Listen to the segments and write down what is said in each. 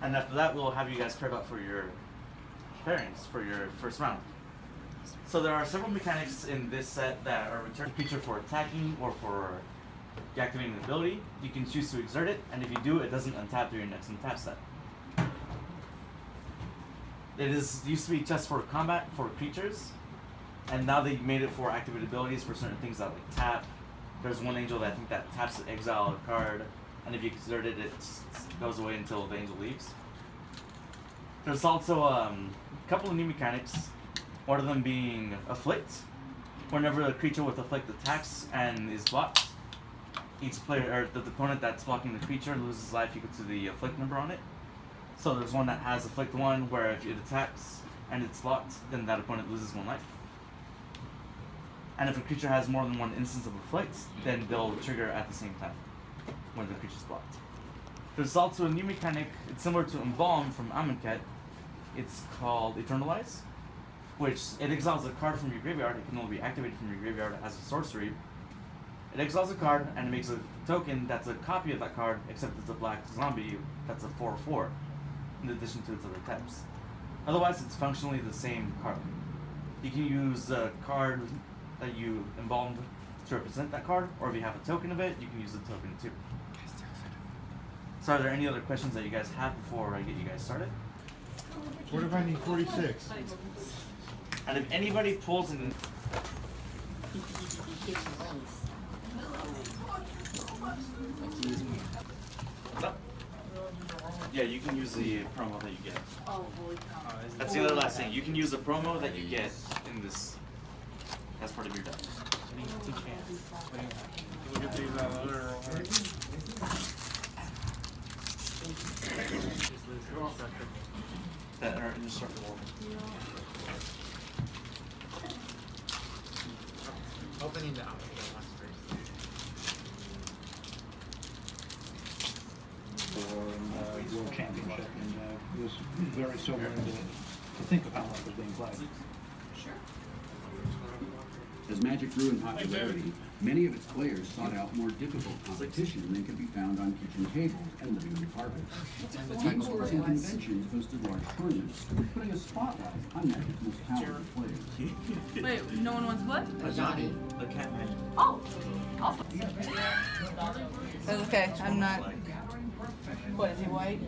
And after that, we'll have you guys paired up for your pairings for your first round. So there are several mechanics in this set that are returned creature for attacking or for deactivating an ability. You can choose to exert it, and if you do, it doesn't untap through your next untap step. It used to be just for combat for creatures, and now they made it for activated abilities for certain things that like tap. There's one angel that I think that taps to exile a card, and if you exert it, it goes away until the angel leaves. There's also a couple of new mechanics. One of them being Afflict. Whenever a creature with Afflict attacks and is blocked, each player or the opponent that's blocking the creature loses life equal to the Afflict number on it. So there's one that has Afflict 1, where if it attacks and it's blocked, then that opponent loses 1 life. And if a creature has more than one instance of Afflict, then they'll trigger at the same time when the creature's blocked. There's also a new mechanic, it's similar to Embalm from Amonkhet. It's called Eternalize, which it exiles a card from your graveyard. It can only be activated from your graveyard as a sorcery. It exiles a card and it makes a token that's a copy of that card, except it's a black zombie that's a 4/4, in addition to its other types. Otherwise, it's functionally the same card. You can use a card that you embalmed to represent that card, or if you have a token of it, you can use the token too. So are there any other questions that you guys have before I get you guys started? What if I need 46? And if anybody pulls in... Yeah, you can use the promo that you get. Oh, holy cow. That's the other last thing. You can use the promo that you get in this as part of your deck. That are indestructible. Opening the World Championship, and it was very sobering to think of how much was being played. As Magic grew in popularity, many of its players sought out more difficult competition than could be found on kitchen tables and living room carpets. Tours and conventions hosted large tournaments, putting a spotlight on Magic's most talented players. Wait, no one wants what? Johnny, the cat man. Oh, awesome. That's okay, I'm not. What, is he white?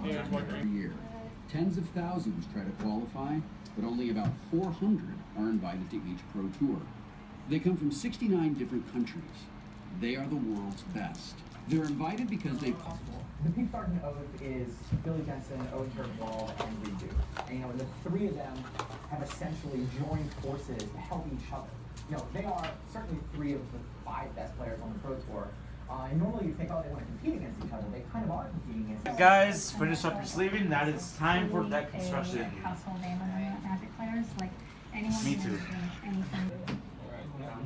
Every year, tens of thousands try to qualify, but only about 400 are invited to each Pro Tour. They come from 69 different countries. They are the world's best. They're invited because they... The Peak Sergeant Oath is Billy Jensen, Owen Turfwall, and Redo. And the three of them have essentially joined forces to help each other. They are certainly 3 of the 5 best players on the Pro Tour. And normally you think, oh, they want to compete against each other. They kind of are competing against each other. Guys, finish up your sleeving. That is time for deck construction. Household name among Magic players, like anyone Me who too. knows anything.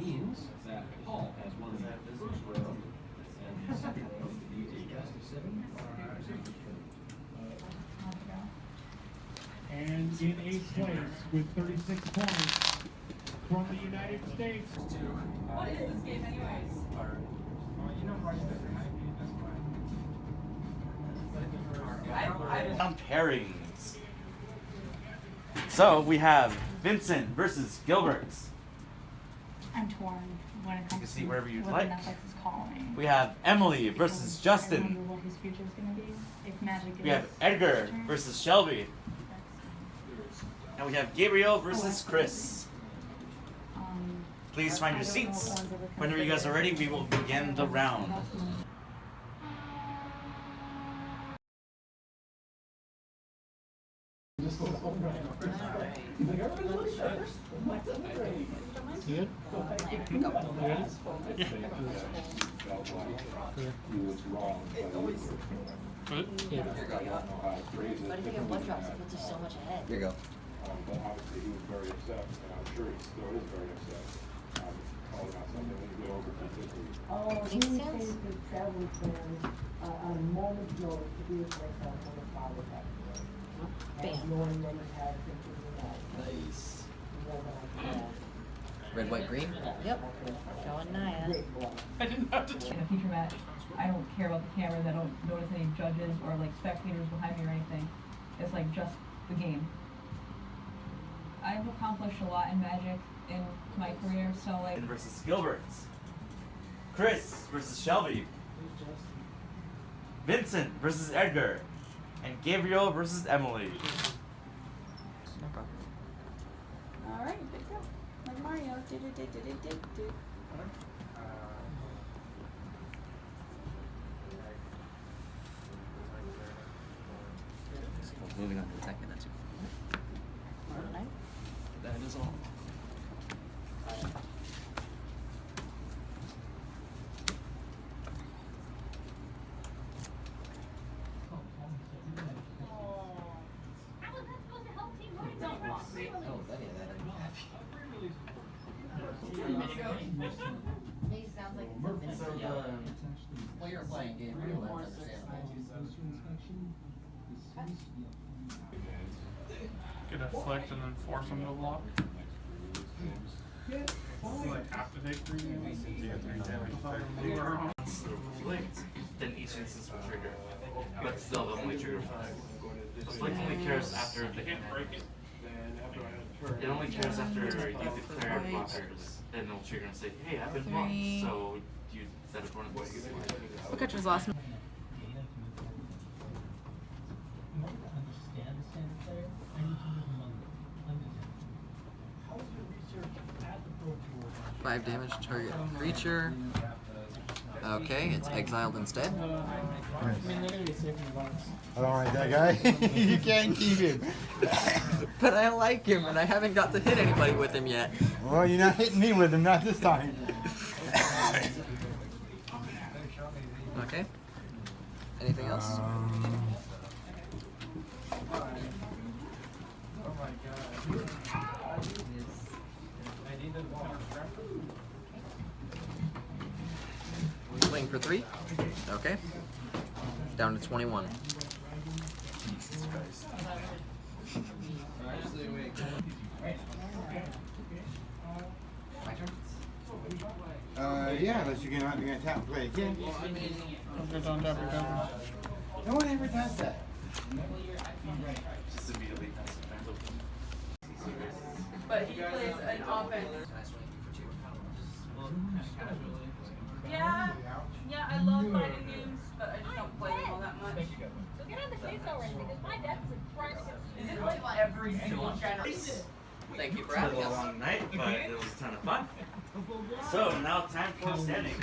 Means that Paul has won that business row and second row And in 8th place with 36 points from the United States. What is this game anyways? Pairings. So we have Vincent versus Gilbert. I'm torn when it You comes can see to wherever you'd what like. the Netflix is calling. We have Emily versus I Justin. wonder what his future is going to be. If Magic We have Edgar versus Shelby. And we have Gabriel versus Chris. Please find your seats. Whenever you guys are ready, we will begin the round. But if you have one drops, it puts you so much ahead. There you go. But obviously he was very upset, and I'm sure he still is very upset. Calling out something when you go over 250. He sounds... his travel plans on a moment's notice to be with myself on the file with that. Bam. Knowing that he had things in that. Nice. More than I can. Red, white, green? Yep. Going Naya. I didn't have to. In a future match, I don't care about the cameras. I don't notice any judges or like spectators behind me or anything. It's like just the game. I've accomplished a lot in Magic in my career, so like. Versus Gilbert. Chris versus Shelby. Vincent versus Edgar. And Gabriel versus Emily. No problem. Alright, good go. Like Mario. Do. Moving on to the second, that's it. Alright. That is all. Sounds like it's a well, you're playing game, that's understandable. Get a flick and then force them to block. Like have to take 3 damage. Yeah, 3 damage. Flicked, then each instance will trigger. But still, they'll only trigger 5. The flick only cares after the can't break it. It only cares after you declare blockers. Then it'll trigger and say, hey, I've been blocked. So you that opponent will get We'll catch his last. Five damage to target creature. Okay, it's exiled instead. I don't like that guy. You can't keep him. But I like him, and I haven't got to hit anybody with him yet. Well, you're not hitting me with him, not this time. Okay. Anything else? Swing for 3. Okay. Down to 21. Yeah, unless you're gonna tap and play again. No one ever does that. just immediately pass it back. But he plays an offense. Yeah, I love fighting games, but I just don't play them all that much. So get on the case already, because my deck is a prime. Is it like every single generation? Thank you for It having was a us. long night, but it was a ton of fun. So now time for standings.